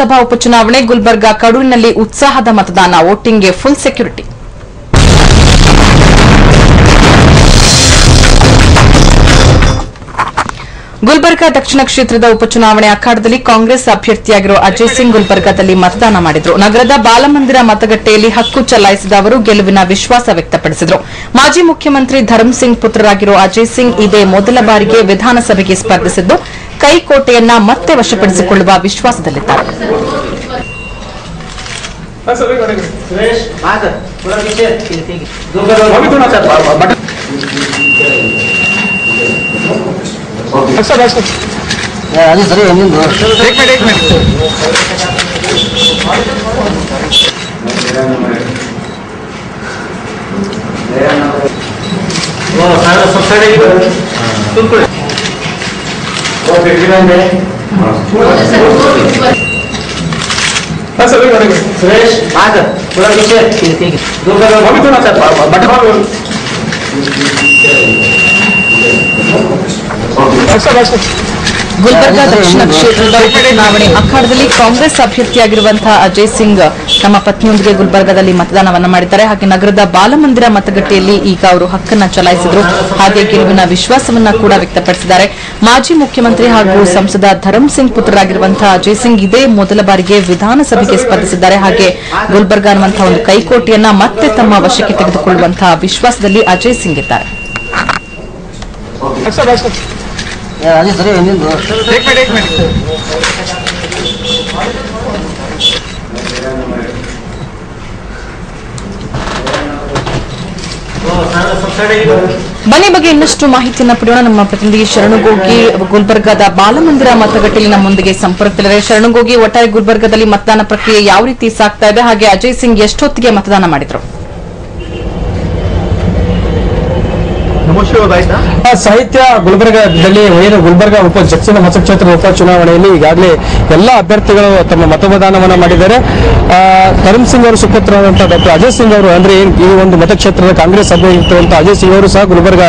ವಿಧಾನಸಭಾ ಉಪಚುನಾವಣೆ ಗುಲ್ಬರ್ಗಾ ಕಡೂರಿನಲ್ಲಿ ಉತ್ಸಾಹದ ಮತದಾನ ವೋಟಿಂಗ್ಗೆ ಫುಲ್ ಸೆಕ್ಯೂರಿಟಿ. ಗುಲ್ಬರ್ಗಾ ದಕ್ಷಿಣ ಕ್ಷೇತ್ರದ ಉಪಚುನಾವಣೆ ಅಖಾಡದಲ್ಲಿ ಕಾಂಗ್ರೆಸ್ ಅಭ್ಯರ್ಥಿಯಾಗಿರುವ ಅಜಯ್ ಸಿಂಗ್ ಗುಲ್ಬರ್ಗಾದಲ್ಲಿ ಮತದಾನ ಮಾಡಿದರು. ನಗರದ ಬಾಲಮಂದಿರ ಮತಗಟ್ಟೆಯಲ್ಲಿ ಹಕ್ಕು ಚಲಾಯಿಸಿದ ಅವರು ಗೆಲುವಿನ ವಿಶ್ವಾಸ ವ್ಯಕ್ತಪಡಿಸಿದರು. ಮಾಜಿ ಮುಖ್ಯಮಂತ್ರಿ ಧರ್ಮ್ ಸಿಂಗ್ ಪುತ್ರರಾಗಿರುವ ಅಜಯ್ ಸಿಂಗ್ ಇದೇ ಮೊದಲ ಬಾರಿಗೆ ವಿಧಾನಸಭೆಗೆ ಸ್ಪರ್ಧಿಸಿದ್ದು ಕೈಕೋಟೆಯನ್ನ ಮತ್ತೆ ವಶಪಡಿಸಿಕೊಳ್ಳುವ ವಿಶ್ವಾಸದಲ್ಲಿದ್ದಾರೆ. ಗುಲ್ಬರ್ಗಾ ದಕ್ಷಿಣ ಕ್ಷೇತ್ರದ ಉಪಚುನಾವಣೆ ಅಖಾಡದಲ್ಲಿ ಕಾಂಗ್ರೆಸ್ ಅಭ್ಯರ್ಥಿಯಾಗಿರುವಂತಹ ಅಜಯ್ ಸಿಂಗ್ ತಮ್ಮ ಪತ್ನಿಯೊಂದಿಗೆ ಗುಲ್ಬರ್ಗಾದಲ್ಲಿ ಮತದಾನವನ್ನ ಮಾಡಿದ್ದಾರೆ. ಹಾಗೆ ನಗರದ ಬಾಲಮಂದಿರ ಮತಗಟ್ಟೆಯಲ್ಲಿ ಈಗ ಅವರು ಹಕ್ಕನ್ನು ಚಲಾಯಿಸಿದರು. ಹಾಗೆ ಗೆಲುವಿನ ವಿಶ್ವಾಸವನ್ನ ಕೂಡ ವ್ಯಕ್ತಪಡಿಸಿದ್ದಾರೆ. ಮಾಜಿ ಮುಖ್ಯಮಂತ್ರಿ ಹಾಗೂ ಸಂಸದ ಧರ್ಮ್ ಸಿಂಗ್ ಪುತ್ರರಾಗಿರುವಂತಹ ಅಜಯ್ ಸಿಂಗ್ ಇದೇ ಮೊದಲ ಬಾರಿಗೆ ವಿಧಾನಸಭೆಗೆ ಸ್ಪರ್ಧಿಸಿದ್ದಾರೆ. ಹಾಗೆ ಗುಲ್ಬರ್ಗಾ ಅನ್ನುವಂತಹ ಒಂದು ಕೈಕೋಟೆಯನ್ನ ಮತ್ತೆ ತಮ್ಮ ವಶಕ್ಕೆ ತೆಗೆದುಕೊಳ್ಳುವಂತಹ ವಿಶ್ವಾಸದಲ್ಲಿ ಅಜಯ್ ಸಿಂಗ್ ಇದ್ದಾರೆ. ಬನ್ನಿ ಬಗ್ಗೆ ಇನ್ನಷ್ಟು ಮಾಹಿತಿಯನ್ನು ಪಡೆಯೋಣ. ನಮ್ಮ ಪ್ರತಿನಿಧಿ ಶರಣುಗೋಗಿ ಗುಲ್ಬರ್ಗಾದ ಬಾಲಮಂದಿರ ಮತಗಟ್ಟೆಯಲ್ಲಿ ನಮ್ಮೊಂದಿಗೆ ಸಂಪರ್ಕದಲ್ಲಿದ್ದಾರೆ. ಶರಣುಗೋಗಿ, ಒಟ್ಟಾರೆ ಗುಲ್ಬರ್ಗಾದಲ್ಲಿ ಮತದಾನ ಪ್ರಕ್ರಿಯೆ ಯಾವ ರೀತಿ ಸಾಗ್ತಾ ಇದೆ? ಹಾಗೆ ಅಜಯ್ ಸಿಂಗ್ ಎಷ್ಟೊತ್ತಿಗೆ ಮತದಾನ ಮಾಡಿದ್ರು? ಸಾಹಿತ್ಯ ಗುಲ್ಬರ್ಗಾದಲ್ಲಿ ಏನು ಗುಲ್ಬರ್ಗಾ ದಕ್ಷಿಣ ಮತಕ್ಷೇತ್ರದ ಉಪಚುನಾವಣೆಯಲ್ಲಿ ಈಗಾಗಲೇ ಎಲ್ಲಾ ಅಭ್ಯರ್ಥಿಗಳು ತಮ್ಮ ಮತದಾನವನ್ನ ಮಾಡಿದ್ದಾರೆ. ಧರ್ಮ್ ಸಿಂಗ್ ಅವರು ಸುಪುತ್ರರಾದಂತಹ ಡಾಕ್ಟರ್ ಅಜಯ್ ಸಿಂಗ್ ಅವರು ಅಂದ್ರೆ ಈ ಒಂದು ಮತಕ್ಷೇತ್ರದ ಕಾಂಗ್ರೆಸ್ ಅಭ್ಯರ್ಥಿಯಾಗಿರುವಂತಹ ಅಜಯ್ ಸಿಂಗ್ ಅವರು ಸಹ ಗುಲ್ಬರ್ಗಾ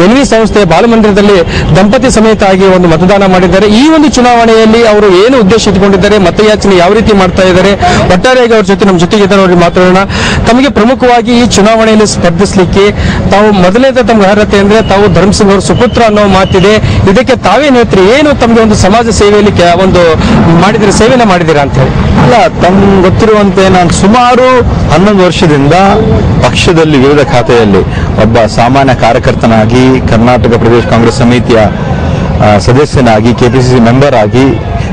ಎನ್ವಿ ಸಂಸ್ಥೆಯ ಬಾಲಮಂದಿರದಲ್ಲಿ ದಂಪತಿ ಸಮೇತ ಆಗಿ ಒಂದು ಮತದಾನ ಮಾಡಿದ್ದಾರೆ. ಈ ಒಂದು ಚುನಾವಣೆಯಲ್ಲಿ ಅವರು ಏನು ಉದ್ದೇಶ ಇಟ್ಟುಕೊಂಡಿದ್ದಾರೆ, ಮತಯಾಚನೆ ಯಾವ ರೀತಿ ಮಾಡ್ತಾ ಇದ್ದಾರೆ, ಒಟ್ಟಾರೆಯಾಗಿ ಅವ್ರ ಜೊತೆ ನಮ್ಮ ಜೊತೆಗೆ ಇದ್ದಾರೆ, ಅವ್ರಿಗೆ ಮಾತಾಡೋಣ. ತಮಗೆ ಪ್ರಮುಖವಾಗಿ ಈ ಚುನಾವಣೆಯಲ್ಲಿ ಸ್ಪರ್ಧಿಸಲಿಕ್ಕೆ ತಾವು ಮೊದಲನೇದ ತಮ್ಮ ಅರ್ಹತೆ ಅಂದ್ರೆ ತಾವು ಧರ್ಮ್ ಸಿಂಗ್ ಅವರು ಸುಪುತ್ರ ಅನ್ನೋ ಮಾತಿದೆ. ಇದಕ್ಕೆ ತಾವೇನು ಹೇಳ್ತೀರಿ? ಏನು ತಮಗೆ ಒಂದು ಸಮಾಜ ಸೇವೆಯಲ್ಲಿ ಒಂದು ಮಾಡಿದಿರ ಸೇವೆನ ಮಾಡಿದಿರಾ ಅಂತ ಹೇಳಿ? ಅಲ್ಲ, ತಮ್ಗೆ ಗೊತ್ತಿರುವಂತೆ ನಾನು ಸುಮಾರು 11 ವರ್ಷದಿಂದ ಪಕ್ಷದಲ್ಲಿ ವಿವಿಧ ಖಾತೆಯಲ್ಲಿ ಒಬ್ಬ ಸಾಮಾನ್ಯ ಕಾರ್ಯಕರ್ತನಾಗಿ, ಕರ್ನಾಟಕ ಪ್ರದೇಶ ಕಾಂಗ್ರೆಸ್ ಸಮಿತಿಯ ಸದಸ್ಯನಾಗಿ, ಕೆಪಿಸಿಸಿ ಮೆಂಬರ್ ಆಗಿ,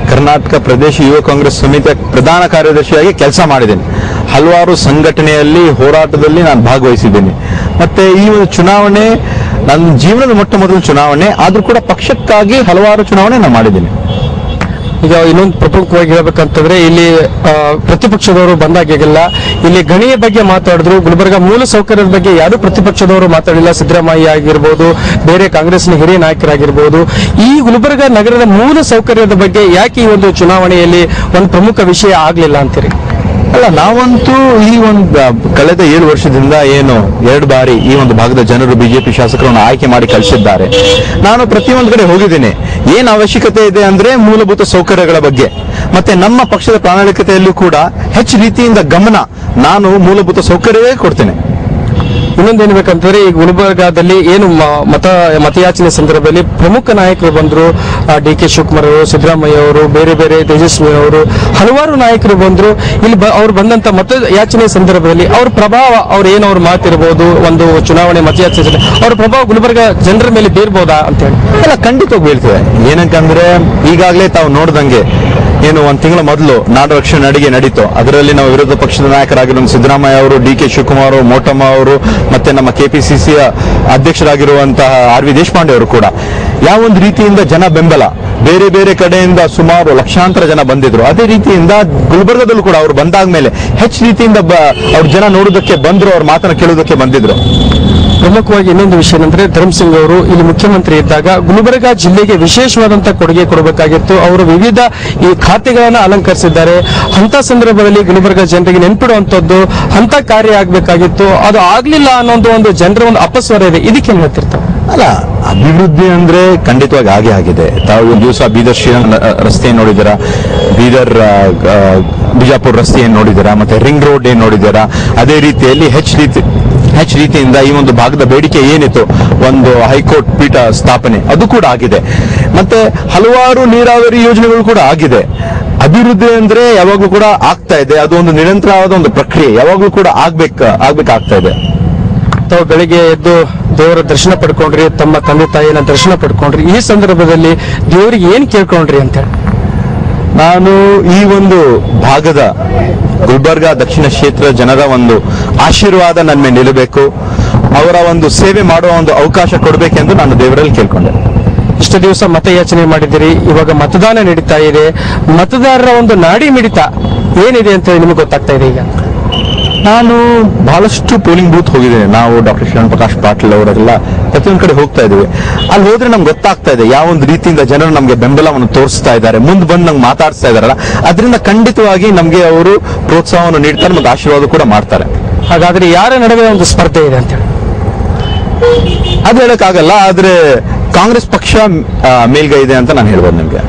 ಕರ್ನಾಟಕ ಪ್ರದೇಶ ಯುವ ಕಾಂಗ್ರೆಸ್ ಸಮಿತಿಯ ಪ್ರಧಾನ ಕಾರ್ಯದರ್ಶಿಯಾಗಿ ಕೆಲಸ ಮಾಡಿದ್ದೇನೆ. ಹಲವಾರು ಸಂಘಟನೆಯಲ್ಲಿ ಹೋರಾಟದಲ್ಲಿ ನಾನು ಭಾಗವಹಿಸಿದ್ದೇನೆ. ಮತ್ತೆ ಈ ಒಂದು ಚುನಾವಣೆ ನನ್ನ ಜೀವನದ ಮೊಟ್ಟ ಮೊದಲ ಚುನಾವಣೆ ಆದ್ರೂ ಕೂಡ ಪಕ್ಷಕ್ಕಾಗಿ ಹಲವಾರು ಚುನಾವಣೆ ನಾನು ಮಾಡಿದ್ದೇನೆ. ಈಗ ಇನ್ನೊಂದು ಪ್ರಮುಖವಾಗಿ ಹೇಳ್ಬೇಕಂತಂದ್ರೆ ಇಲ್ಲಿ ಪ್ರತಿಪಕ್ಷದವರು ಬಂದಾಗೆಲ್ಲ ಇಲ್ಲಿ ಗಣಿಯ ಬಗ್ಗೆ ಮಾತಾಡಿದ್ರು. ಗುಲ್ಬರ್ಗಾ ಮೂಲ ಸೌಕರ್ಯದ ಬಗ್ಗೆ ಯಾರು ಪ್ರತಿಪಕ್ಷದವರು ಮಾತಾಡಿಲ್ಲ. ಸಿದ್ದರಾಮಯ್ಯ ಆಗಿರ್ಬೋದು, ಬೇರೆ ಕಾಂಗ್ರೆಸ್ನ ಹಿರಿಯ ನಾಯಕರಾಗಿರ್ಬೋದು. ಈ ಗುಲ್ಬರ್ಗಾ ನಗರದ ಮೂಲ ಸೌಕರ್ಯದ ಬಗ್ಗೆ ಯಾಕೆ ಈ ಒಂದು ಚುನಾವಣೆಯಲ್ಲಿ ಒಂದು ಪ್ರಮುಖ ವಿಷಯ ಆಗ್ಲಿಲ್ಲ ಅಂತೀರಿ? ಅಲ್ಲ, ನಾವಂತೂ ಈ ಒಂದು ಕಳೆದ 7 ವರ್ಷದಿಂದ ಏನು 2 ಬಾರಿ ಈ ಒಂದು ಭಾಗದ ಜನರು ಬಿಜೆಪಿ ಶಾಸಕರನ್ನು ಆಯ್ಕೆ ಮಾಡಿ ಕಳಿಸಿದ್ದಾರೆ. ನಾನು ಪ್ರತಿಯೊಂದು ಕಡೆ ಹೋಗಿದ್ದೇನೆ. ಏನು ಅವಶ್ಯಕತೆ ಇದೆ ಅಂದ್ರೆ ಮೂಲಭೂತ ಸೌಕರ್ಯಗಳ ಬಗ್ಗೆ, ಮತ್ತೆ ನಮ್ಮ ಪಕ್ಷದ ಪ್ರಣಾಳಿಕೆಯಲ್ಲೂ ಕೂಡ ಹೆಚ್ಚು ರೀತಿಯಿಂದ ಗಮನ ನಾನು ಮೂಲಭೂತ ಸೌಕರ್ಯವೇ ಕೊಡ್ತೇನೆ. ಇನ್ನೊಂದೇನು ಬೇಕಂತಂದ್ರೆ ಈ ಗುಲ್ಬರ್ಗಾದಲ್ಲಿ ಏನು ಮತಯಾಚನೆ ಸಂದರ್ಭದಲ್ಲಿ ಪ್ರಮುಖ ನಾಯಕರು ಬಂದ್ರು. ಡಿ.ಕೆ. ಶಿವಕುಮಾರ್ ಅವರು, ಸಿದ್ದರಾಮಯ್ಯ ಅವರು, ಬೇರೆ ಬೇರೆ ತೇಜಸ್ವಿ ಅವರು, ಹಲವಾರು ನಾಯಕರು ಬಂದ್ರು. ಇಲ್ಲಿ ಅವ್ರು ಬಂದಂತ ಮತಯಾಚನೆ ಸಂದರ್ಭದಲ್ಲಿ ಅವ್ರ ಪ್ರಭಾವ, ಅವ್ರು ಮಾತಿರ್ಬೋದು, ಒಂದು ಚುನಾವಣೆ ಮತಯಾಚನೆ ಅವ್ರ ಪ್ರಭಾವ ಗುಲ್ಬರ್ಗಾ ಜನರ ಮೇಲೆ ಬೀರ್ಬೋದಾ ಅಂತ ಹೇಳಿ? ಎಲ್ಲ ಖಂಡಿತವಾಗಿ ಬೀಳ್ತದೆ. ಏನಕ್ಕಂದ್ರೆ ಈಗಾಗಲೇ ತಾವು ನೋಡ್ದಂಗೆ ಏನು 1 ತಿಂಗಳ ಮೊದಲು ನಾಡು ರಕ್ಷಣೆ ನಡಿಗೆ ನಡೀತು. ಅದರಲ್ಲಿ ನಾವು ವಿರೋಧ ಪಕ್ಷದ ನಾಯಕರಾಗಿರುವ ಸಿದ್ದರಾಮಯ್ಯ ಅವರು, ಡಿ.ಕೆ. ಶಿವಕುಮಾರ್, ಮೋಟಮ್ಮ ಅವರು, ಮತ್ತೆ ನಮ್ಮ ಕೆಪಿಸಿಸಿಯ ಅಧ್ಯಕ್ಷರಾಗಿರುವಂತಹ ಆರ್.ವಿ. ದೇಶಪಾಂಡೆ ಅವರು ಕೂಡ ಯಾವ ಒಂದು ರೀತಿಯಿಂದ ಜನ ಬೆಂಬಲ ಬೇರೆ ಬೇರೆ ಕಡೆಯಿಂದ ಸುಮಾರು ಲಕ್ಷಾಂತರ ಜನ ಬಂದಿದ್ರು. ಅದೇ ರೀತಿಯಿಂದ ಗುಲ್ಬರ್ಗಾದಲ್ಲೂ ಕೂಡ ಅವರು ಬಂದಾದ್ಮೇಲೆ ಹೆಚ್ಚು ರೀತಿಯಿಂದ ಅವ್ರ ಜನ ನೋಡೋದಕ್ಕೆ ಬಂದ್ರು, ಅವ್ರ ಮಾತನ್ನ ಕೇಳೋದಕ್ಕೆ ಬಂದಿದ್ರು. ಪ್ರಮುಖವಾಗಿ ಇನ್ನೊಂದು ವಿಷಯ ಏನಂದ್ರೆ ಧರ್ಮ್ ಸಿಂಗ್ ಅವರು ಇಲ್ಲಿ ಮುಖ್ಯಮಂತ್ರಿ ಇದ್ದಾಗ ಗುಲ್ಬರ್ಗಾ ಜಿಲ್ಲೆಗೆ ವಿಶೇಷವಾದಂತಹ ಕೊಡುಗೆ ಕೊಡಬೇಕಾಗಿತ್ತು. ಅವರು ವಿವಿಧ ಈ ಖಾತೆಗಳನ್ನ ಅಲಂಕರಿಸಿದ್ದಾರೆ. ಅಂತ ಸಂದರ್ಭದಲ್ಲಿ ಗುಲ್ಬರ್ಗಾ ಜನರಿಗೆ ನೆನಪಿಡುವಂತದ್ದು ಅಂತ ಕಾರ್ಯ ಆಗ್ಬೇಕಾಗಿತ್ತು. ಅದು ಆಗ್ಲಿಲ್ಲ ಅನ್ನೋದು ಒಂದು ಜನರ ಒಂದು ಅಪಸ್ವರ ಇದೆ. ಇದಕ್ಕೇನು ಹೇಳ್ತಿರ್ತಾವೆ? ಅಲ್ಲ, ಅಭಿವೃದ್ಧಿ ಅಂದ್ರೆ ಖಂಡಿತವಾಗಿ ಹಾಗೆ ಆಗಿದೆ. ತಾವು ಒಂದು ದಿವಸ ಬೀದರ್ ಶ್ರೀರಂಗ ರಸ್ತೆ ನೋಡಿದ್ದೀರಾ, ಬೀದರ್ ಬಿಜಾಪುರ ರಸ್ತೆ ಏನ್ ನೋಡಿದ್ದೀರಾ, ಮತ್ತೆ ರಿಂಗ್ ರೋಡ್ ಏನ್ ನೋಡಿದ್ದೀರಾ. ಅದೇ ರೀತಿಯಲ್ಲಿ ಹೆಚ್ ರೀತಿಯಿಂದ ಈ ಒಂದು ಭಾಗದ ಬೇಡಿಕೆ ಏನಿತ್ತು, ಒಂದು ಹೈಕೋರ್ಟ್ ಪೀಠ ಸ್ಥಾಪನೆ, ಅದು ಕೂಡ ಆಗಿದೆ. ಮತ್ತೆ ಹಲವಾರು ನೀರಾವರಿ ಯೋಜನೆಗಳು ಕೂಡ ಆಗಿದೆ. ಅಭಿವೃದ್ಧಿ ಅಂದ್ರೆ ಯಾವಾಗ್ಲೂ ಕೂಡ ಆಗ್ತಾ ಇದೆ. ಅದು ಒಂದು ನಿರಂತರವಾದ ಒಂದು ಪ್ರಕ್ರಿಯೆ, ಯಾವಾಗ್ಲೂ ಕೂಡ ಆಗ್ಬೇಕಾಗ್ತಾ ಇದೆ. ತಾವು ಬೆಳಿಗ್ಗೆ ಎದ್ದು ದೇವರ ದರ್ಶನ ಪಡ್ಕೊಂಡ್ರಿ, ತಮ್ಮ ತಂದೆ ತಾಯಿನ ದರ್ಶನ ಪಡ್ಕೊಂಡ್ರಿ. ಈ ಸಂದರ್ಭದಲ್ಲಿ ದೇವರಿಗೆ ಏನ್ ಕೇಳ್ಕೊಂಡ್ರಿ ಅಂತೇಳಿ? ನಾನು ಈ ಒಂದು ಭಾಗದ ಗುಲ್ಬರ್ಗಾ ದಕ್ಷಿಣ ಕ್ಷೇತ್ರ ಜನರ ಒಂದು ಆಶೀರ್ವಾದ ನನ್ನ ಮೇಲೆ ನಿಲ್ಲಬೇಕು, ಅವರ ಒಂದು ಸೇವೆ ಮಾಡುವ ಒಂದು ಅವಕಾಶ ಕೊಡಬೇಕೆಂದು ನಾನು ದೇವರಲ್ಲಿ ಕೇಳ್ಕೊಂಡೆ. ಇಷ್ಟು ದಿವಸ ಮತಯಾಚನೆ ಮಾಡಿದಿರಿ, ಇವಾಗ ಮತದಾನ ನಡೀತಾ ಇದೆ. ಮತದಾರರ ಒಂದು ನಾಡಿ ಮಿಡಿತ ಏನಿದೆ ಅಂತ ನಿಮಗೆ ಗೊತ್ತಾಗ್ತಾ ಇದೆ ಈಗ? ನಾನು ಬಹಳಷ್ಟು ಪೋಲಿಂಗ್ ಬೂತ್ ಹೋಗಿದ್ದೇನೆ. ನಾವು ಡಾಕ್ಟರ್ ಶ್ರೀರಾಮ್ ಪ್ರಕಾಶ್ ಪಾಟೀಲ್ ಅವರೆಲ್ಲ ಪ್ರತಿಯೊಂದು ಕಡೆ ಹೋಗ್ತಾ ಇದ್ದೀವಿ. ಅಲ್ಲಿ ಹೋದ್ರೆ ನಮ್ಗೆ ಗೊತ್ತಾಗ್ತಾ ಇದೆ ಯಾವ ಒಂದು ರೀತಿಯಿಂದ ಜನರು ನಮಗೆ ಬೆಂಬಲವನ್ನು ತೋರಿಸ್ತಾ ಇದ್ದಾರೆ, ಮುಂದೆ ಬಂದು ನಂಗೆ ಮಾತಾಡ್ತಾ ಇದಾರಲ್ಲ, ಅದರಿಂದ ಖಂಡಿತವಾಗಿ ನಮಗೆ ಅವರು ಪ್ರೋತ್ಸಾಹವನ್ನು ನೀಡ್ತಾರೆ ಮತ್ತು ಆಶೀರ್ವಾದ ಕೂಡ ಮಾಡ್ತಾರೆ. ಹಾಗಾದ್ರೆ ಯಾರ ನಡುವೆ ಒಂದು ಸ್ಪರ್ಧೆ ಇದೆ ಅಂತ ಹೇಳಿ ಅದು ಹೇಳಕ್ಕಾಗಲ್ಲ, ಆದ್ರೆ ಕಾಂಗ್ರೆಸ್ ಪಕ್ಷ ಮೇಲ್ಗೈ ಇದೆ ಅಂತ ನಾನು ಹೇಳ್ಬೋದು ನಿಮ್ಗೆ.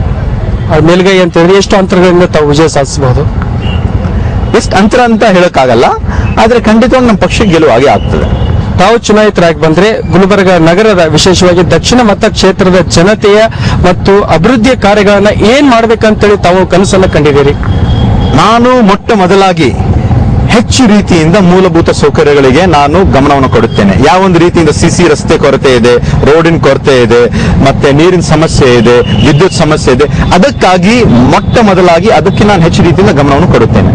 ಮೇಲ್ಗೈ ಅಂತ ಹೇಳಿದ್ರೆ ಎಷ್ಟು ಅಂತರಗಳಿಂದ ತಾವು ವಿಜಯ ಸಾಧಿಸಬಹುದು? ಎಷ್ಟು ಅಂತರ ಅಂತ ಹೇಳಕ್ಕಾಗಲ್ಲ, ಆದ್ರೆ ಖಂಡಿತವಾಗಿ ನಮ್ಮ ಪಕ್ಷಕ್ಕೆ ಗೆಲುವು ಹಾಗೆ ಆಗ್ತದೆ. ತಾವು ಚುನಾಯಿತರಾಗಿ ಬಂದ್ರೆ ಗುಲ್ಬರ್ಗ ನಗರದ, ವಿಶೇಷವಾಗಿ ದಕ್ಷಿಣ ಮತಕ್ಷೇತ್ರದ ಜನತೆಯ ಮತ್ತು ಅಭಿವೃದ್ಧಿಯ ಕಾರ್ಯಗಳನ್ನ ಏನ್ ಮಾಡ್ಬೇಕಂತೇಳಿ ತಾವು ಕನಸನ್ನ ಕಂಡಿದ್ದೀರಿ? ನಾನು ಮೊಟ್ಟ ಮೊದಲಾಗಿ ಹೆಚ್ಚು ರೀತಿಯಿಂದ ಮೂಲಭೂತ ಸೌಕರ್ಯಗಳಿಗೆ ನಾನು ಗಮನವನ್ನು ಕೊಡುತ್ತೇನೆ. ಯಾವೊಂದು ರೀತಿಯಿಂದ ಸಿಸಿ ರಸ್ತೆ ಕೊರತೆ ಇದೆ, ರೋಡಿನ ಕೊರತೆ ಇದೆ, ಮತ್ತೆ ನೀರಿನ ಸಮಸ್ಯೆ ಇದೆ, ವಿದ್ಯುತ್ ಸಮಸ್ಯೆ ಇದೆ. ಅದಕ್ಕಾಗಿ ಮೊಟ್ಟ ಮೊದಲಾಗಿ ಅದಕ್ಕೆ ನಾನು ಹೆಚ್ಚು ರೀತಿಯಿಂದ ಗಮನವನ್ನು ಕೊಡುತ್ತೇನೆ.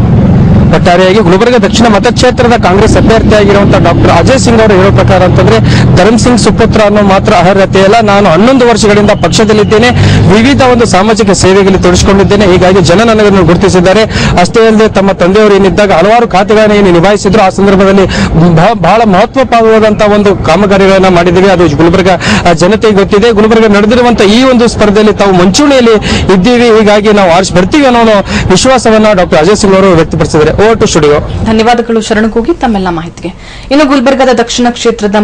ಒಟ್ಟಾರೆಯಾಗಿ ಗುಲ್ಬರ್ಗ ದಕ್ಷಿಣ ಮತಕ್ಷೇತ್ರದ ಕಾಂಗ್ರೆಸ್ ಅಭ್ಯರ್ಥಿಯಾಗಿರುವಂತಹ ಡಾಕ್ಟರ್ ಅಜಯ್ ಸಿಂಗ್ ಅವರು ಹೇಳೋ ಪ್ರಕಾರ ಅಂತಂದ್ರೆ, ಧರ್ಮ್ ಸಿಂಗ್ ಸುಪುತ್ರ ಅನ್ನೋ ಮಾತ್ರ ಅರ್ಹತೆ ಇಲ್ಲ, ನಾನು 11 ವರ್ಷಗಳಿಂದ ಪಕ್ಷದಲ್ಲಿದ್ದೇನೆ, ವಿವಿಧ ಒಂದು ಸಾಮಾಜಿಕ ಸೇವೆಗಳಲ್ಲಿ ತೊಡಗಿಸಿಕೊಂಡಿದ್ದೇನೆ, ಹೀಗಾಗಿ ಜನ ನನ್ನನ್ನು ಗುರುತಿಸಿದ್ದಾರೆ. ಅಷ್ಟೇ ಅಲ್ಲದೆ ತಮ್ಮ ತಂದೆಯವರು ಏನಿದ್ದಾಗ ಹಲವಾರು ಖಾತೆಗಳನ್ನು ಏನು ನಿಭಾಯಿಸಿದ್ರು, ಆ ಸಂದರ್ಭದಲ್ಲಿ ಬಹಳ ಮಹತ್ವವಾದಂತಹ ಒಂದು ಕಾಮಗಾರಿಗಳನ್ನ ಮಾಡಿದ್ದೀವಿ, ಅದು ಗುಲ್ಬರ್ಗ ಜನತೆಗೆ ಗೊತ್ತಿದೆ. ಗುಲ್ಬರ್ಗ ನಡೆದಿರುವಂತಹ ಈ ಒಂದು ಸ್ಪರ್ಧೆಯಲ್ಲಿ ತಾವು ಮುಂಚೂಣಿಯಲ್ಲಿ ಇದ್ದೀವಿ, ಹೀಗಾಗಿ ನಾವು ಆರಿಸಿ ಬರ್ತೀವಿ ಅನ್ನೋ ವಿಶ್ವಾಸವನ್ನ ಡಾಕ್ಟರ್ ಅಜಯ್ ಸಿಂಗ್ ಅವರು ವ್ಯಕ್ತಪಡಿಸಿದ್ದಾರೆ. Over to studio. ಧನ್ಯವಾದಗಳು ಶರಣಕೋಗಿ ತಮ್ಮೆಲ್ಲ ಮಾಹಿತಿಗೆ. ಇನ್ನು ಗುಲ್ಬರ್ಗಾದ ದಕ್ಷಿಣ ಕ್ಷೇತ್ರದ